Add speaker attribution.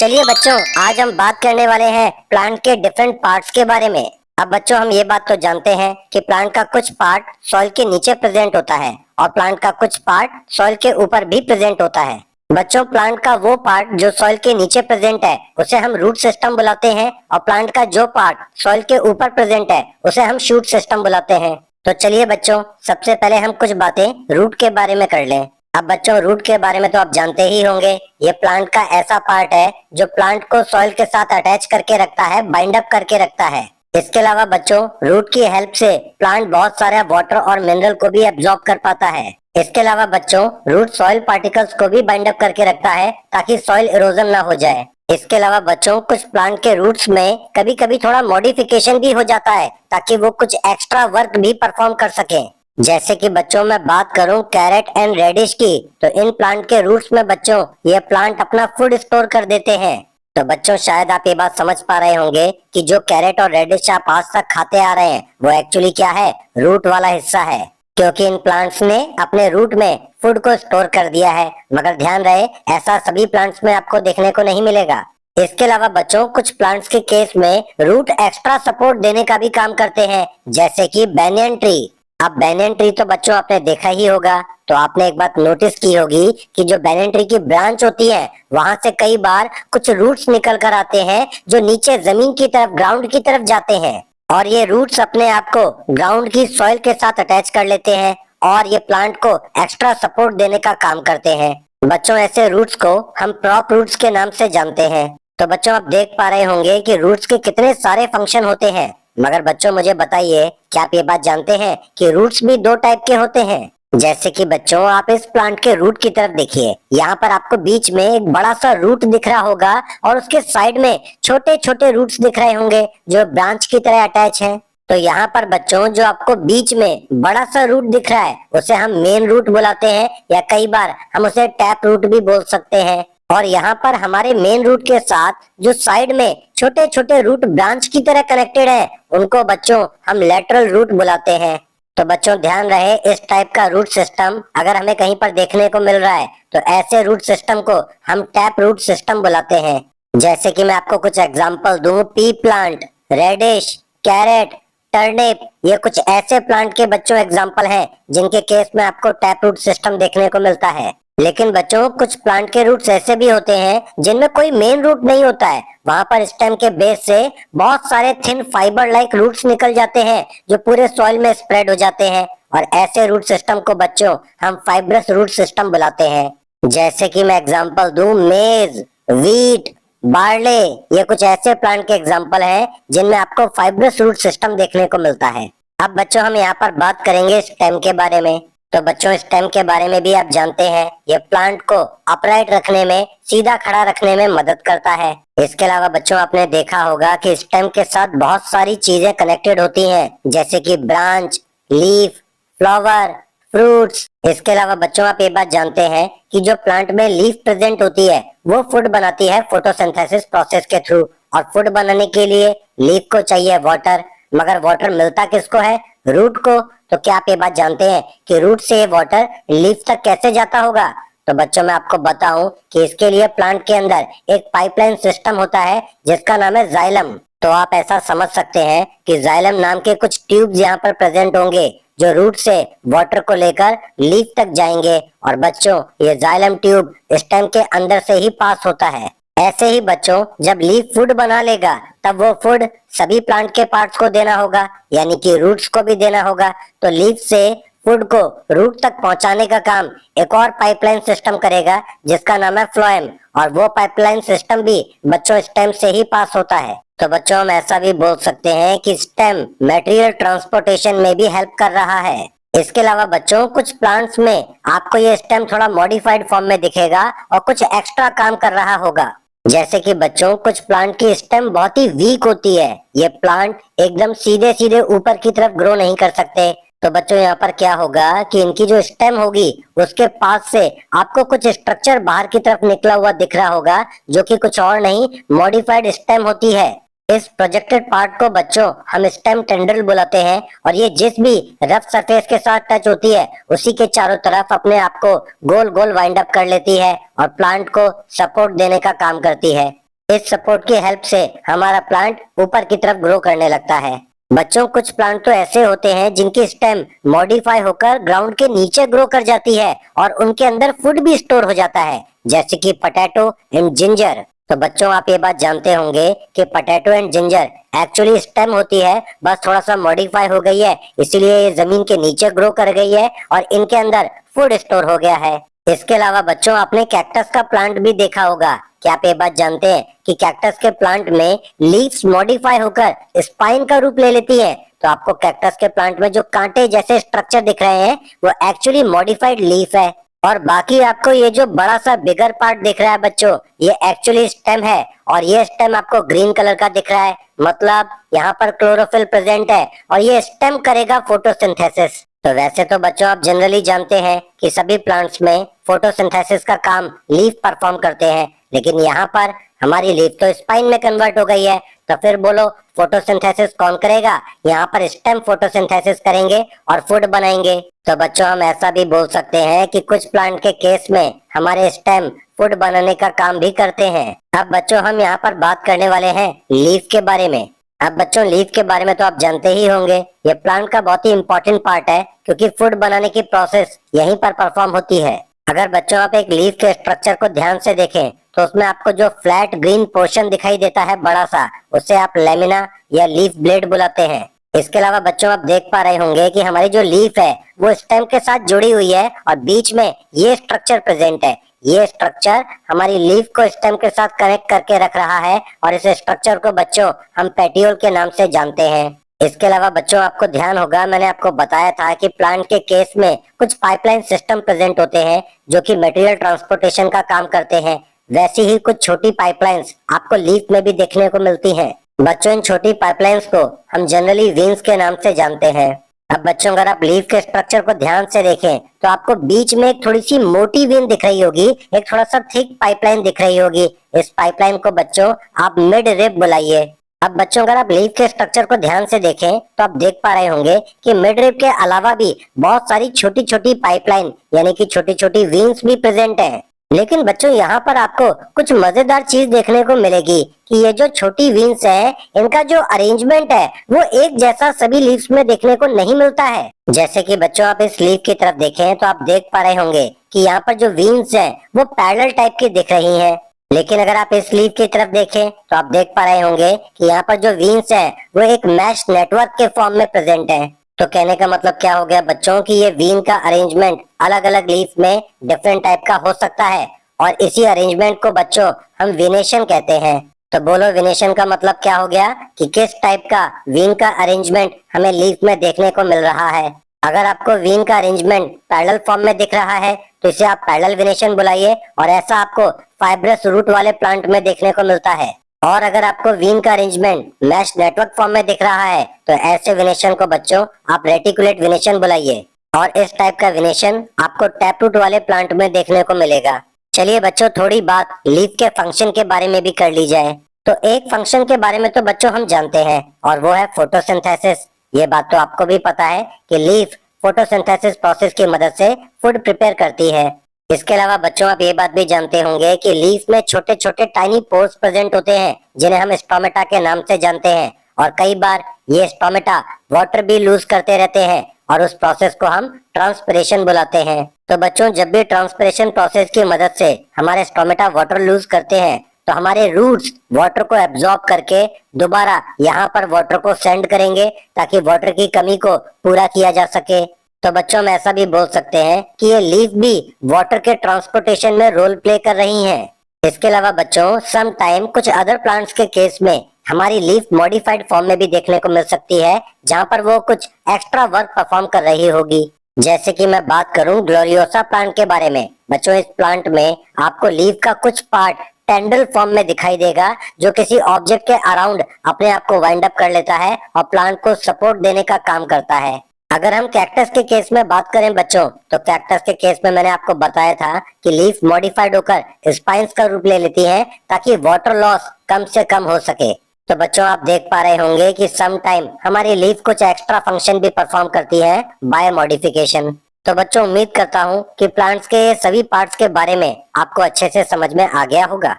Speaker 1: चलिए बच्चों, आज हम बात करने वाले हैं प्लांट के डिफरेंट पार्ट्स के बारे में। अब बच्चों, हम ये बात तो जानते हैं कि प्लांट का कुछ पार्ट सॉइल के नीचे प्रेजेंट होता है और प्लांट का कुछ पार्ट सॉइल के ऊपर भी प्रेजेंट होता है। बच्चों, प्लांट का वो पार्ट जो सॉइल के नीचे प्रेजेंट है उसे हम रूट सिस्टम बुलाते हैं और प्लांट का जो पार्ट सॉइल के ऊपर प्रेजेंट है उसे हम शूट सिस्टम बुलाते हैं। तो चलिए बच्चों, सबसे पहले हम कुछ बातें रूट के बारे में कर लें। अब बच्चों, रूट के बारे में तो आप जानते ही होंगे, ये प्लांट का ऐसा पार्ट है जो प्लांट को सॉइल के साथ अटैच करके रखता है, बाइंड अप करके रखता है। इसके अलावा बच्चों, रूट की हेल्प से प्लांट बहुत सारा वाटर और मिनरल को भी एब्जॉर्ब कर पाता है। इसके अलावा बच्चों, रूट सॉइल पार्टिकल्स को भी बाइंड अप करके रखता है ताकि सॉइल इरोजन ना हो जाए। इसके अलावा बच्चों, कुछ प्लांट के रूट्स में कभी कभी थोड़ा मॉडिफिकेशन भी हो जाता है ताकि वो कुछ एक्स्ट्रा वर्क भी परफॉर्म कर सके। जैसे कि बच्चों, मैं बात करूं कैरेट एंड रेडिश की, तो इन प्लांट के रूट्स में बच्चों ये प्लांट अपना फूड स्टोर कर देते हैं। तो बच्चों, शायद आप ये बात समझ पा रहे होंगे कि जो कैरेट और रेडिश आप आज तक खाते आ रहे हैं वो एक्चुअली क्या है, रूट वाला हिस्सा है, क्योंकि इन प्लांट्स ने अपने रूट में फूड को स्टोर कर दिया है। मगर ध्यान रहे, ऐसा सभी प्लांट्स में आपको देखने को नहीं मिलेगा। इसके अलावा बच्चों, कुछ प्लांट्स के केस में रूट एक्स्ट्रा सपोर्ट देने का भी काम करते हैं, जैसे कि बैनियन ट्री। अब बैनियन ट्री तो बच्चों आपने देखा ही होगा, तो आपने एक बात नोटिस की होगी कि जो बैनियन ट्री की ब्रांच होती है वहां से कई बार कुछ रूट्स निकल कर आते हैं जो नीचे जमीन की तरफ, ग्राउंड की तरफ जाते हैं, और ये रूट्स अपने आप को ग्राउंड की सॉइल के साथ अटैच कर लेते हैं और ये प्लांट को एक्स्ट्रा सपोर्ट देने का काम करते हैं। बच्चों, ऐसे रूट्स को हम प्रॉप रूट्स के नाम से जानते हैं। तो बच्चों, आप देख पा रहे होंगे कि रूट्स के कितने सारे फंक्शन होते हैं। मगर बच्चों, मुझे बताइए, क्या आप ये बात जानते हैं कि रूट्स भी दो टाइप के होते हैं? जैसे कि बच्चों, आप इस प्लांट के रूट की तरफ देखिए, यहाँ पर आपको बीच में एक बड़ा सा रूट दिख रहा होगा और उसके साइड में छोटे छोटे रूट्स दिख रहे होंगे जो ब्रांच की तरह अटैच हैं। तो यहाँ पर बच्चों, जो आपको बीच में बड़ा सा रूट दिख रहा है उसे हम मेन रूट बुलाते हैं, या कई बार हम उसे टैप रूट भी बोल सकते हैं। और यहाँ पर हमारे मेन रूट के साथ जो साइड में छोटे छोटे रूट ब्रांच की तरह कनेक्टेड है उनको बच्चों हम लेटरल रूट बुलाते हैं। तो बच्चों, ध्यान रहे, इस टाइप का रूट सिस्टम अगर हमें कहीं पर देखने को मिल रहा है तो ऐसे रूट सिस्टम को हम टैप रूट सिस्टम बुलाते हैं। जैसे कि मैं आपको कुछ एग्जांपल दूं, P plant, radish, carrot, turnip, ये कुछ ऐसे प्लांट के बच्चों एग्जांपल हैं जिनके केस में आपको टैप रूट सिस्टम देखने को मिलता है। लेकिन बच्चों, कुछ प्लांट के रूट्स ऐसे भी होते हैं जिनमें कोई मेन रूट नहीं होता है, वहां पर स्टेम के बेस से बहुत सारे थिन फाइबर लाइक रूट्स निकल जाते हैं जो पूरे सॉइल में स्प्रेड हो जाते हैं, और ऐसे रूट सिस्टम को बच्चों हम फाइब्रस रूट सिस्टम बुलाते हैं। जैसे कि मैं एग्जांपल दूं, मेज, व्हीट, बार्ले, ये कुछ ऐसे प्लांट के एग्जांपल हैं जिनमें आपको फाइब्रस रूट सिस्टम देखने को मिलता है। अब बच्चों, हम यहाँ पर बात करेंगे स्टेम के बारे में। तो बच्चों, स्टेम के बारे में भी आप जानते हैं, ये प्लांट को अपराइट रखने में, सीधा खड़ा रखने में मदद करता है। इसके अलावा बच्चों, आपने देखा होगा कि स्टेम के साथ बहुत सारी चीजें कनेक्टेड होती हैं, जैसे कि ब्रांच, लीफ, फ्लावर, फ्रूट्स। इसके अलावा बच्चों, आप ये बात जानते हैं कि जो प्लांट में लीफ प्रेजेंट होती है वो फूड बनाती है फोटोसिंथेसिस प्रोसेस के थ्रू, और फूड बनाने के लिए लीफ को चाहिए वाटर, मगर वाटर मिलता किसको है, रूट को। तो क्या आप ये बात जानते हैं कि रूट से ये वाटर लीफ तक कैसे जाता होगा? तो बच्चों, मैं आपको बताऊं कि इसके लिए प्लांट के अंदर एक पाइपलाइन सिस्टम होता है जिसका नाम है जाइलम। तो आप ऐसा समझ सकते हैं कि जाइलम नाम के कुछ ट्यूब्स यहाँ पर प्रेजेंट होंगे जो रूट से वाटर को लेकर लीफ तक जाएंगे, और बच्चों, ये जाइलम ट्यूब स्टेम के अंदर से ही पास होता है। ऐसे ही बच्चों, जब लीफ फूड बना लेगा तब वो फूड सभी प्लांट के पार्ट्स को देना होगा, यानी कि रूट्स को भी देना होगा। तो लीफ से फूड को रूट तक पहुंचाने का काम एक और पाइपलाइन सिस्टम करेगा जिसका नाम है फ्लोएम, और वो पाइपलाइन सिस्टम भी बच्चों स्टेम से ही पास होता है। तो बच्चों, हम ऐसा भी बोल सकते हैं कि स्टेम मटेरियल ट्रांसपोर्टेशन में भी हेल्प कर रहा है। इसके अलावा बच्चों, कुछ प्लांट्स में आपको ये स्टेम थोड़ा मॉडिफाइड फॉर्म में दिखेगा और कुछ एक्स्ट्रा काम कर रहा होगा। जैसे कि बच्चों, कुछ प्लांट की स्टेम बहुत ही वीक होती है, ये प्लांट एकदम सीधे सीधे ऊपर की तरफ ग्रो नहीं कर सकते। तो बच्चों, यहाँ पर क्या होगा कि इनकी जो स्टेम होगी उसके पास से आपको कुछ स्ट्रक्चर बाहर की तरफ निकला हुआ दिख रहा होगा, जो कि कुछ और नहीं, मॉडिफाइड स्टेम होती है। इस प्रोजेक्टेड पार्ट को बच्चों हम स्टेम टेंड्रिल बुलाते हैं, और ये जिस भी रफ सरफेस के साथ टच होती है उसी के चारों तरफ अपने आप को गोल गोल वाइंड अप कर लेती है और प्लांट को सपोर्ट देने का काम करती है। इस सपोर्ट की हेल्प से हमारा प्लांट ऊपर की तरफ ग्रो करने लगता है। बच्चों, कुछ प्लांट तो ऐसे होते हैं जिनकी स्टेम मॉडिफाई होकर ग्राउंड के नीचे ग्रो कर जाती है और उनके अंदर फूड भी स्टोर हो जाता है, जैसे कि पोटैटो एंड जिंजर। तो बच्चों, आप ये बात जानते होंगे कि potato and ginger actually stem होती है, बस थोड़ा सा मॉडिफाई हो गई है, इसीलिए ये जमीन के नीचे ग्रो कर गई है और इनके अंदर फूड स्टोर हो गया है। इसके अलावा बच्चों, आपने कैक्टस का प्लांट भी देखा होगा। क्या आप ये बात जानते हैं कि कैक्टस के प्लांट में लीव्स मॉडिफाई होकर स्पाइन का रूप ले लेती है? तो आपको कैक्टस के प्लांट में जो कांटे जैसे स्ट्रक्चर दिख रहे हैं वो एक्चुअली मॉडिफाइड लीफ है। और बाकी आपको ये जो बड़ा सा बिगर पार्ट दिख रहा है बच्चों, ये एक्चुअली स्टेम है और ये स्टेम आपको ग्रीन कलर का दिख रहा है, मतलब यहाँ पर क्लोरोफिल प्रेजेंट है और ये स्टेम करेगा फोटोसिंथेसिस। तो वैसे तो बच्चों, आप जनरली जानते हैं कि सभी प्लांट्स में फोटोसिंथेसिस का काम लीफ परफॉर्म करते हैं, लेकिन यहाँ पर हमारी लीफ तो स्पाइन में कन्वर्ट हो गई है, तो फिर बोलो फोटोसिंथेसिस कौन करेगा? यहाँ पर स्टेम फोटोसिंथेसिस करेंगे और फूड बनाएंगे। तो बच्चों, हम ऐसा भी बोल सकते हैं कि कुछ प्लांट के केस में हमारे स्टेम फूड बनाने का काम भी करते हैं। अब बच्चों, हम यहाँ पर बात करने वाले हैं लीफ के बारे में। अब बच्चों, लीफ के बारे में तो आप जानते ही होंगे, ये प्लांट का बहुत ही इंपॉर्टेंट पार्ट है क्योंकि फूड बनाने की प्रोसेस यहीं पर परफॉर्म होती है। अगर बच्चों आप एक लीफ के स्ट्रक्चर को ध्यान से देखें तो उसमें आपको जो फ्लैट ग्रीन पोर्शन दिखाई देता है बड़ा सा, उसे आप लेमिना या लीफ ब्लेड बुलाते हैं। इसके अलावा बच्चों, आप देख पा रहे होंगे कि हमारी जो लीफ है वो स्टेम के साथ जुड़ी हुई है और बीच में ये स्ट्रक्चर प्रेजेंट है। ये स्ट्रक्चर हमारी लीफ को स्टेम के साथ कनेक्ट करके रख रहा है और इस स्ट्रक्चर को बच्चों हम पेटियोल के नाम से जानते हैं। इसके अलावा बच्चों, आपको ध्यान होगा, मैंने आपको बताया था कि प्लांट के केस में कुछ पाइपलाइन सिस्टम प्रेजेंट होते हैं जो कि मटेरियल ट्रांसपोर्टेशन का काम करते हैं। वैसी ही कुछ छोटी पाइपलाइंस आपको लीफ में भी देखने को मिलती हैं। बच्चों, इन छोटी पाइपलाइंस को हम जनरली वेन्स के नाम से जानते हैं। अब बच्चों, अगर आप लीफ के स्ट्रक्चर को ध्यान से देखें तो आपको बीच में एक थोड़ी सी मोटी वेन दिख रही होगी, एक थोड़ा सा थिक पाइपलाइन दिख रही होगी। इस पाइपलाइन को बच्चों आप मिड रिब बुलाइए। अब बच्चों, अगर आप लीफ के स्ट्रक्चर को ध्यान से देखें तो आप देख पा रहे होंगे कि मिड रिब के अलावा भी बहुत सारी छोटी छोटी पाइपलाइन यानी कि छोटी छोटी वेन्स भी प्रेजेंट हैं। लेकिन बच्चों, यहाँ पर आपको कुछ मजेदार चीज देखने को मिलेगी कि ये जो छोटी वेन्स है, इनका जो अरेंजमेंट है वो एक जैसा सभी लीव्स में देखने को नहीं मिलता है। जैसे कि बच्चों, आप इस लीफ की तरफ देखें तो आप देख पा रहे होंगे कि यहाँ पर जो वेन्स है वो पैरेलल टाइप की दिख रही है। लेकिन अगर आप इस लीफ की तरफ देखें तो आप देख पा रहे होंगे कि यहाँ पर जो वेन्स है वो एक मैश नेटवर्क के फॉर्म में प्रेजेंट है। तो कहने का मतलब क्या हो गया बच्चों कि ये वीन का अरेंजमेंट अलग अलग लीफ में डिफरेंट टाइप का हो सकता है और इसी अरेंजमेंट को बच्चों हम वेनेशन कहते हैं। तो बोलो, वेनेशन का मतलब क्या हो गया कि किस टाइप का वीन का अरेंजमेंट हमें लीफ में देखने को मिल रहा है। अगर आपको वीन का अरेंजमेंट पैरेलल फॉर्म में दिख रहा है तो इसे आप पैरेलल वेनेशन बुलाइए और ऐसा आपको फाइब्रस रूट वाले प्लांट में देखने को मिलता है। और अगर आपको वीन का अरेंजमेंट मैश नेटवर्क फॉर्म में दिख रहा है तो ऐसे वेनेशन को बच्चों आप रेटिकुलेट वेनेशन बुलाइए और इस टाइप का वेनेशन आपको टैप रूट वाले प्लांट में देखने को मिलेगा। चलिए बच्चों, थोड़ी बात लीफ के फंक्शन के बारे में भी कर ली जाए। तो एक फंक्शन के बारे में तो बच्चों हम जानते हैं और वो है फोटोसिंथेसिस। ये बात तो आपको भी पता है कि लीफ फोटोसिंथेसिस प्रोसेस की मदद से फूड प्रिपेयर करती है। इसके अलावा बच्चों, आप ये बात भी जानते होंगे कि लीफ में छोटे छोटे टाइनी पोर्स प्रेजेंट होते हैं जिन्हें हम स्टोमेटा के नाम से जानते हैं और कई बार ये स्टोमेटा वाटर भी लूज करते रहते हैं और उस प्रोसेस को हम ट्रांसपिरेशन बुलाते हैं। तो बच्चों, जब भी ट्रांसपिरेशन प्रोसेस की मदद से हमारे स्टोमेटा वाटर लूज करते हैं तो हमारे रूट्स वाटर को एब्जॉर्ब करके दोबारा यहाँ पर वाटर को सेंड करेंगे ताकि वाटर की कमी को पूरा किया जा सके। तो बच्चों, हम ऐसा भी बोल सकते हैं कि ये लीफ भी वाटर के ट्रांसपोर्टेशन में रोल प्ले कर रही हैं। इसके अलावा बच्चों, सम टाइम कुछ अदर प्लांट्स के केस में हमारी लीफ मॉडिफाइड फॉर्म में भी देखने को मिल सकती है जहाँ पर वो कुछ एक्स्ट्रा वर्क परफॉर्म कर रही होगी। जैसे कि मैं बात करूं ग्लोरियोसा प्लांट के बारे में। बच्चों, इस प्लांट में आपको लीफ का कुछ पार्ट टेंडल फॉर्म में दिखाई देगा जो किसी ऑब्जेक्ट के अराउंड अपने आप को वाइंड अप कर लेता है और प्लांट को सपोर्ट देने का काम करता है। अगर हम कैक्टस के केस में बात करें बच्चों, तो कैक्टस के केस में मैंने आपको बताया था कि लीफ मॉडिफाइड होकर स्पाइन्स का रूप ले लेती है ताकि वाटर लॉस कम से कम हो सके। तो बच्चों, आप देख पा रहे होंगे कि सम टाइम हमारी लीफ कुछ एक्स्ट्रा फंक्शन भी परफॉर्म करती है बाय मॉडिफिकेशन। तो बच्चों, उम्मीद करता हूँ कि प्लांट्स के सभी पार्ट्स के बारे में आपको अच्छे से समझ में आ गया होगा।